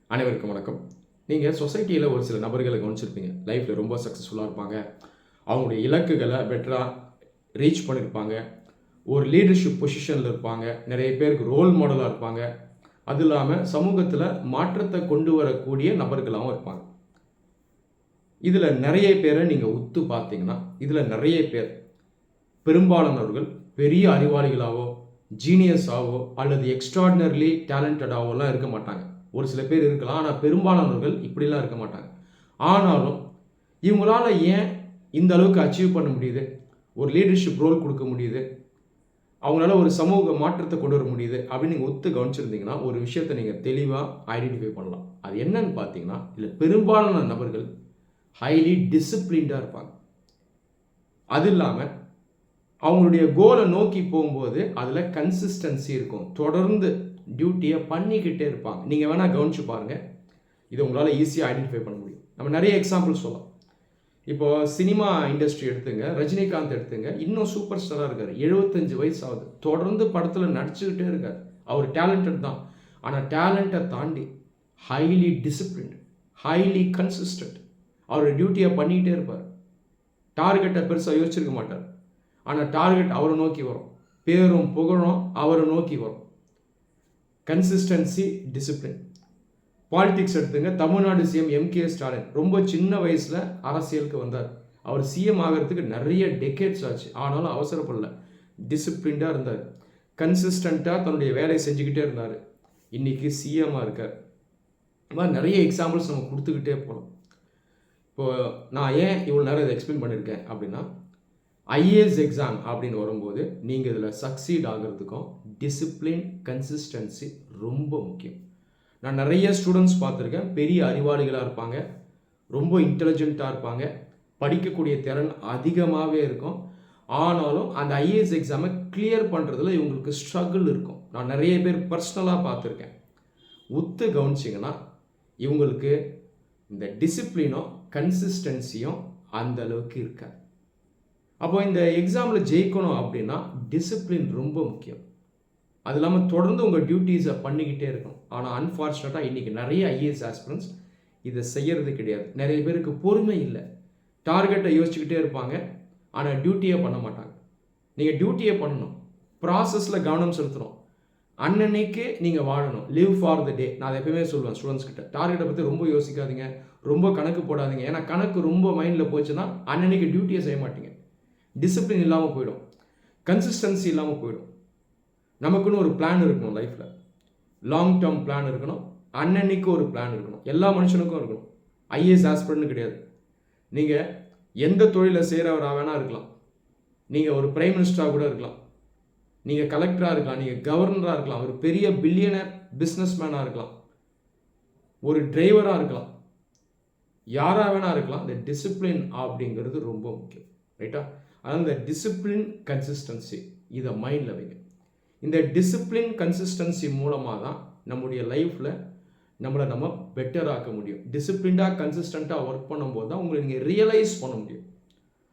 அனைவருக்கும் வணக்கம். நீங்கள் சொசைட்டியில் ஒரு சில நபர்களை கவனிச்சிருப்பீங்க. லைஃப்பில் ரொம்ப சக்ஸஸ்ஃபுல்லாக இருப்பாங்க. அவங்களுடைய இலக்குகளை பெட்டராக ரீச் பண்ணியிருப்பாங்க. ஒரு லீடர்ஷிப் பொசிஷனில் இருப்பாங்க. நிறைய பேருக்கு ரோல் மாடலாக இருப்பாங்க. அது இல்லாமல் சமூகத்தில் மாற்றத்தை கொண்டு வரக்கூடிய நபர்களாகவும் இருப்பாங்க. இதில் நிறைய பேரை நீங்கள் உத்து பார்த்தீங்கன்னா, இதில் நிறைய பேர் பெரும்பாலானவர்கள் பெரிய அறிவாளிகளாகவோ ஜீனியஸாகவோ அல்லது எக்ஸ்ட்ராடினரிலி டேலண்டடாகவோலாம் இருக்க மாட்டாங்க. ஒரு சில பேர் இருக்கலாம், ஆனால் பெரும்பாலானவர்கள் இப்படிலாம் இருக்க மாட்டாங்க. ஆனாலும் இவங்களால ஏன் இந்த அளவுக்கு அச்சீவ் பண்ண முடியுது, ஒரு லீடர்ஷிப் ரோல் கொடுக்க முடியுது, அவங்களால ஒரு சமூக மாற்றத்தை கொண்டு வர முடியுது அப்படின்னு நீங்கள் ஒத்து கவனிச்சிருந்தீங்கன்னா ஒரு விஷயத்தை நீங்கள் தெளிவாக ஐடென்டிஃபை பண்ணலாம். அது என்னன்னு பார்த்தீங்கன்னா, இதில் பெரும்பாலான நபர்கள் ஹைலி டிசிப்ளின்டாக இருப்பாங்க. அது இல்லாமல் அவங்களுடைய கோலை நோக்கி போகும்போது அதில் கன்சிஸ்டன்சி இருக்கும். தொடர்ந்து டியூட்டியை பண்ணிக்கிட்டே இருப்பாங்க. நீங்கள் வேணால் கவனிச்சு பாருங்கள், இதை உங்களால் ஈஸியாக ஐடென்டிஃபை பண்ண முடியும். நம்ம நிறைய எக்ஸாம்பிள் சொல்லலாம். இப்போது சினிமா இண்டஸ்ட்ரி எடுத்துங்க, ரஜினிகாந்த் எடுத்துங்க, இன்னும் சூப்பர் ஸ்டாராக இருக்கார். 75 வயசு ஆகுது, தொடர்ந்து படத்தில் நடிச்சுக்கிட்டே இருக்கார். அவர் டேலண்டட் தான், ஆனால் டேலண்ட்டை தாண்டி ஹைலி டிசிப்ளின்டு, ஹைலி கன்சிஸ்டன்ட். அவரோட டியூட்டியை பண்ணிக்கிட்டே இருப்பார். டார்கெட்டை பெருசாக யோசிச்சிருக்க மாட்டார், ஆனால் டார்கெட் அவரை நோக்கி வரும். பேரும் புகழும் அவரை நோக்கி வரும். Consistency, discipline. பாலிடிக்ஸ் எடுத்துங்க, தமிழ்நாடு சிஎம் எம்கே ஸ்டாலின் ரொம்ப சின்ன வயசில் அரசியலுக்கு வந்தார். அவர் சிஎம் ஆகிறதுக்கு நிறைய டெக்கேட்ஸ் ஆச்சு, ஆனாலும் அவசரப்படல, டிசிப்ளின்டாக இருந்தார். கன்சிஸ்டண்ட்டாக தன்னுடைய வேலையை செஞ்சுக்கிட்டே இருந்தார். இன்றைக்கி சிஎம்மாக இருக்கார். இது மாதிரி நிறைய எக்ஸாம்பிள்ஸ் நம்ம கொடுத்துக்கிட்டே போகலாம். இப்போது நான் ஏன் இவ்வளோ நேரம் இதை எக்ஸ்பிளைன் பண்ணியிருக்கேன் அப்படின்னா, ஐஏஎஸ் எக்ஸாம் அப்படின்னு வரும்போது நீங்கள் இதில் சக்சீட் ஆகிறதுக்கும் டிசிப்ளின், கன்சிஸ்டன்சி ரொம்ப முக்கியம். நான் நிறைய ஸ்டூடெண்ட்ஸ் பார்த்துருக்கேன், பெரிய அறிவாளிகளாக இருப்பாங்க, ரொம்ப இன்டெலிஜென்ட்டாக இருப்பாங்க, படிக்கக்கூடிய திறன் அதிகமாகவே இருக்கும். ஆனாலும் அந்த ஐஏஎஸ் எக்ஸாமை கிளியர் பண்ணுறதுல இவங்களுக்கு ஸ்ட்ரகிள் இருக்கும். நான் நிறைய பேர் பர்சனலாக பார்த்துருக்கேன். உத்து கவனிச்சிங்கன்னா இவங்களுக்கு இந்த டிசிப்ளினும் கன்சிஸ்டன்சியும் அந்த அளவுக்கு இருக்காது. அப்போ இந்த எக்ஸாமில் ஜெயிக்கணும் அப்படின்னா டிசிப்ளின் ரொம்ப முக்கியம். அது இல்லாமல் தொடர்ந்து உங்கள் டியூட்டிஸை பண்ணிக்கிட்டே இருக்கணும். ஆனால் அன்ஃபார்ச்சுனேட்டாக இன்றைக்கி நிறைய ஐஏஎஸ் ஆஸ்பிரன்ட்ஸ் இதை செய்கிறது கிடையாது. நிறைய பேருக்கு பொறுமை இல்லை. டார்கெட்டை யோசிச்சுக்கிட்டே இருப்பாங்க, ஆனால் டியூட்டியே பண்ண மாட்டாங்க. நீங்கள் டியூட்டியே பண்ணணும், ப்ராசஸில் கவனம் செலுத்தணும், அன்னன்னைக்கு நீங்கள் வாழணும். லிவ் ஃபார் த டே. நான் அதை எப்பவுமே சொல்லுவேன் ஸ்டூடெண்ட்ஸ் கிட்ட, டார்கெட்டை பற்றி ரொம்ப யோசிக்காதீங்க, ரொம்ப கணக்கு போடாதீங்க. ஏன்னா கணக்கு ரொம்ப மைண்டில் போச்சுன்னா அன்னன்னைக்கு டியூட்டியை செய்ய மாட்டீங்க. டிசிப்ளின் இல்லாமல் போயிடும், கன்சிஸ்டன்சி இல்லாமல் போயிடும். நமக்குன்னு ஒரு பிளான் இருக்கணும் லைஃப்பில். லாங் டேர்ம் பிளான் இருக்கணும், அன்னன்னைக்கு ஒரு பிளான் இருக்கணும். எல்லா மனுஷனுக்கும் இருக்கணும். ஐஏஎஸ் ஆஸ்பிரண்ட்னு கிடையாது. நீங்கள் எந்த தொழிலை செய்கிறவராக வேணால் இருக்கலாம். நீங்கள் ஒரு பிரைம் மினிஸ்டராக கூட இருக்கலாம், நீங்கள் கலெக்டராக இருக்கலாம், நீங்கள் கவர்னராக இருக்கலாம், ஒரு பெரிய பில்லியனர் பிஸ்னஸ் மேனாக இருக்கலாம், ஒரு டிரைவராக இருக்கலாம், யாராக வேணா இருக்கலாம். இந்த டிசிப்ளின் அப்படிங்கிறது ரொம்ப முக்கியம், ரைட்டா? அதனால் இந்த டிசிப்ளின், கன்சிஸ்டன்சி இதை மைண்டில் வைங்க. இந்த டிசிப்ளின், கன்சிஸ்டன்சி மூலமாக தான் நம்முடைய லைஃப்பில் நம்ம பெட்டர் ஆக்க முடியும். டிசிப்ளின்டாக கன்சிஸ்டண்ட்டாக ஒர்க் பண்ணும்போது தான் உங்களை நீங்கள் ரியலைஸ் பண்ண முடியும்.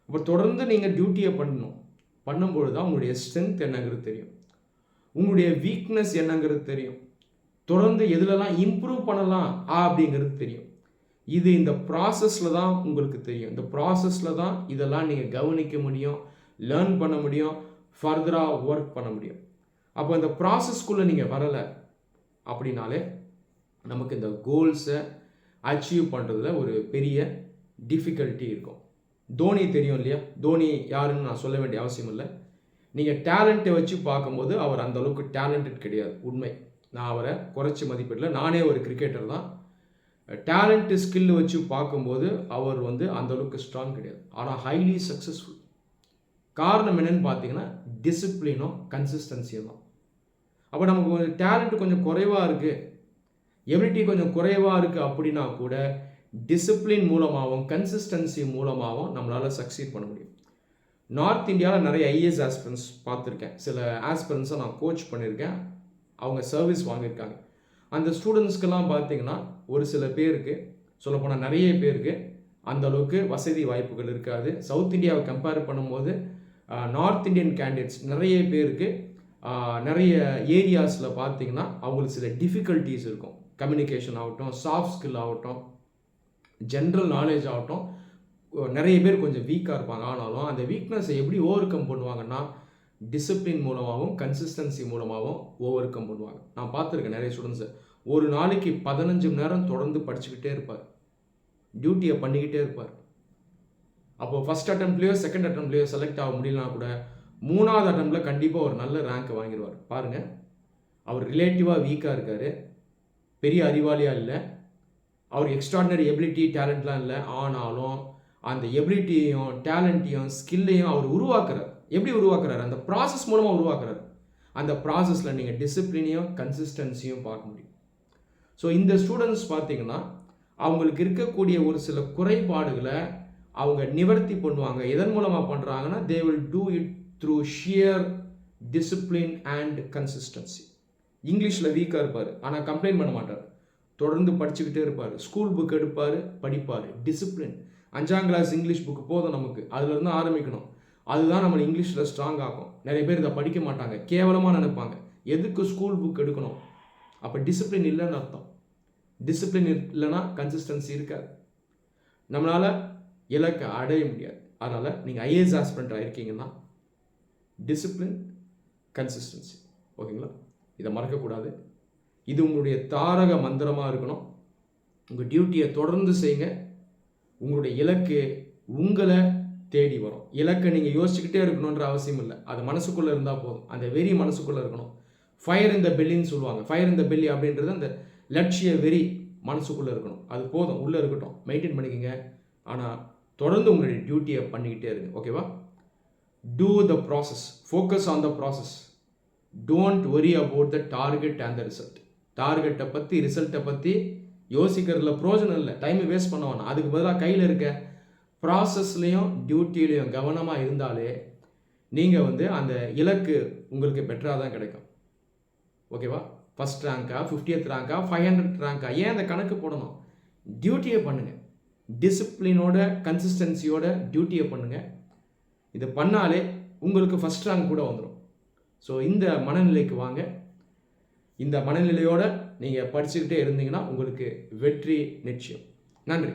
அப்போ தொடர்ந்து நீங்கள் டியூட்டியை பண்ணும்போது தான் உங்களுடைய ஸ்ட்ரென்த் என்னங்கிறது தெரியும், உங்களுடைய வீக்னஸ் என்னங்கிறது தெரியும், தொடர்ந்து எதுலலாம் இம்ப்ரூவ் பண்ணலாம் அப்படிங்கிறது தெரியும். இது இந்த ப்ராசஸில் தான் உங்களுக்கு தெரியும். இந்த ப்ராசஸில் தான் இதெல்லாம் நீங்கள் கவனிக்க முடியும், லேர்ன் பண்ண முடியும், ஃபர்தராக ஒர்க் பண்ண முடியும். அப்போ இந்த ப்ராசஸ்க்குள்ளே நீங்கள் வரலை அப்படின்னாலே நமக்கு இந்த கோல்ஸை அச்சீவ் பண்ணுறதுல ஒரு பெரிய டிஃபிகல்ட்டி இருக்கும். தோனி தெரியும் இல்லையா? தோனி யாருன்னு நான் சொல்ல வேண்டிய அவசியம் இல்லை. நீங்கள் டேலண்ட்டை வச்சு பார்க்கும்போது அவர் அந்தளவுக்கு டேலண்டட் கிடையாது. உண்மை, நான் அவரை குறைச்சி மதிப்பிடல. நானே ஒரு கிரிக்கெட்டர் தான். டேலண்ட்டு ஸ்கில் வச்சு பார்க்கும்போது அவர் அந்தளவுக்கு ஸ்ட்ராங் கிடையாது, ஆனால் ஹைலி சக்ஸஸ்ஃபுல். காரணம் என்னென்னு பார்த்தீங்கன்னா டிசிப்ளினும் கன்சிஸ்டன்சியும் தான். அப்போ நமக்கு டேலண்ட் கொஞ்சம் குறைவாக இருக்குது, எபிலிட்டி கொஞ்சம் குறைவாக இருக்குது அப்படின்னா கூட டிசிப்ளின் மூலமாகவும் கன்சிஸ்டன்சி மூலமாகவும் நம்மளால் சக்சீட் பண்ண முடியும். நார்த் இந்தியாவில் நிறைய ஐஏஎஸ் ஆஸ்பிரன்ஸ் பார்த்துருக்கேன். சில ஆஸ்பிரன்ஸை நான் கோச் பண்ணியிருக்கேன், அவங்க சர்வீஸ் வாங்கியிருக்காங்க. அந்த ஸ்டூடெண்ட்ஸ்க்கெல்லாம் பார்த்தீங்கன்னா ஒரு சில பேருக்கு, சொல்லப்போனால் நிறைய பேருக்கு அந்த அளவுக்கு வசதி வாய்ப்புகள் இருக்காது. சவுத் இந்தியாவை கம்பேர் பண்ணும்போது நார்த் இந்தியன் கேண்டிடேட்ஸ் நிறைய பேருக்கு நிறைய ஏரியாஸில் பார்த்தீங்கன்னா அவங்களுக்கு சில டிஃபிகல்ட்டிஸ் இருக்கும். கம்யூனிகேஷன் ஆகட்டும், சாஃப்ட் ஸ்கில் ஆகட்டும், ஜென்ரல் நாலேஜ் ஆகட்டும், நிறைய பேர் கொஞ்சம் வீக்காக இருப்பாங்க. ஆனாலும் அந்த வீக்னஸை எப்படி ஓவர் கம் பண்ணுவாங்கன்னா டிசிப்ளின் மூலமாகவும் கன்சிஸ்டன்சி மூலமாகவும் ஓவர் கம் பண்ணுவாங்க. நான் பார்த்துருக்கேன் நிறைய ஸ்டூடெண்ட்ஸை ஒரு நாளைக்கு 15 மணி நேரம் தொடர்ந்து படிச்சுக்கிட்டே இருப்பார், டியூட்டியை பண்ணிக்கிட்டே இருப்பார். அப்போது ஃபஸ்ட் அட்டம்ப்ட்லேயோ செகண்ட் அட்டம்ப்ட்லேயோ செலக்ட் ஆக முடியலனா கூட 3வது அட்டம்ப்டில் கண்டிப்பாக ஒரு நல்ல ரேங்க் வாங்கிடுவார். பாருங்கள், அவர் ரிலேட்டிவாக வீக்காக இருக்கார், பெரிய அறிவாளியாக இல்லை, அவர் எக்ஸ்ட்ராடினரி எபிலிட்டி டேலண்ட்லாம் இல்லை. ஆனாலும் அந்த எபிலிட்டியையும் டேலண்ட்டையும் ஸ்கில்லையும் அவர் உருவாக்குறார். எப்படி உருவாக்குறாரு? அந்த ப்ராசஸ் மூலமாக உருவாக்குறாரு. அந்த ப்ராசஸில் நீங்கள் டிசிப்ளினையும் கன்சிஸ்டன்சியும் பார்க்க முடியும். ஸோ இந்த ஸ்டூடெண்ட்ஸ் பார்த்தீங்கன்னா அவங்களுக்கு இருக்கக்கூடிய ஒரு சில குறைபாடுகளை அவங்க நிவர்த்தி பண்ணுவாங்க. எதன் மூலமாக பண்ணுறாங்கன்னா they will do it through shear discipline and consistency. இங்கிலீஷில் வீக்காக இருப்பார், ஆனால் கம்ப்ளைண்ட் பண்ண மாட்டார், தொடர்ந்து படிச்சுக்கிட்டே இருப்பார், ஸ்கூல் புக் எடுப்பார், படிப்பார். டிசிப்ளின். 5ஆம் கிளாஸ் இங்கிலீஷ் புக்கு போதும் நமக்கு, அதுலேருந்து ஆரம்பிக்கணும். அதுதான் நம்மளை இங்கிலீஷில் ஸ்ட்ராங் ஆகும். நிறைய பேர் இதை படிக்க மாட்டாங்க, கேவலமாக நினைப்பாங்க. எதுக்கு ஸ்கூல் புக் எடுக்கணும்? அப்போ டிசிப்ளின் இல்லைன்னு அர்த்தம். டிசிப்ளின் இல்லைன்னா கன்சிஸ்டன்சி இருக்காது, நம்மளால் இலக்கை அடைய முடியாது. அதனால் நீங்கள் ஐஏஎஸ் ஆஸ்பிரண்ட் ஆகிருக்கீங்கன்னா டிசிப்ளின், கன்சிஸ்டன்சி, ஓகேங்களா? இதை மறக்கக்கூடாது. இது உங்களுடைய தாரக மந்திரமாக இருக்கணும். உங்கள் டியூட்டியை தொடர்ந்து செய்யுங்க. உங்களுடைய இலக்கு உங்களை தேடி வரும். இலக்கை நீங்கள் யோசிச்சுக்கிட்டே இருக்கணுன்ற அவசியம் இல்லை, அது மனசுக்குள்ளே இருந்தால் போதும். அந்த வெறி மனசுக்குள்ளே இருக்கணும். ஃபயர் இந்த பெல்லின்னு சொல்லுவாங்க. ஃபயர் இந்த பெல்லி அப்படின்றது அந்த லட்சிய வெறி மனசுக்குள்ளே இருக்கணும். அது போதும், உள்ளே இருக்கட்டும், மெயின்டைன் பண்ணிக்கோங்க. ஆனால் தொடர்ந்து உங்களுடைய டியூட்டியை பண்ணிக்கிட்டே இருங்க, ஓகேவா? Do the process, focus on the process, don't worry about the target and the result. டார்கெட்டை பற்றி ரிசல்ட்டை பற்றி யோசிக்கிறதுல ப்ரோஜனம் இல்லை, டைமை வேஸ்ட் பண்ண வேணாம். அதுக்கு பதிலாக கையில் இருக்க ப்ராசஸ்லேயும் டியூட்டிலையும் கவனமாக இருந்தாலே நீங்கள் அந்த இலக்கு உங்களுக்கு பெட்டராக தான் கிடைக்கும், ஓகேவா? ஃபஸ்ட் ரேங்க்கா, 50th ரேங்க்கா, 500 ரேங்க்கா, ஏன் அந்த கணக்கு போடணும்? டியூட்டியை பண்ணுங்கள், டிசிப்ளினோட கன்சிஸ்டன்சியோட டியூட்டியை பண்ணுங்கள். இதை பண்ணாலே உங்களுக்கு ஃபஸ்ட் ரேங்க் கூட வந்துடும். ஸோ இந்த மனநிலைக்கு வாங்க. இந்த மனநிலையோடு நீங்கள் படிச்சுக்கிட்டே இருந்தீங்கன்னா உங்களுக்கு வெற்றி நிச்சயம். நன்றி.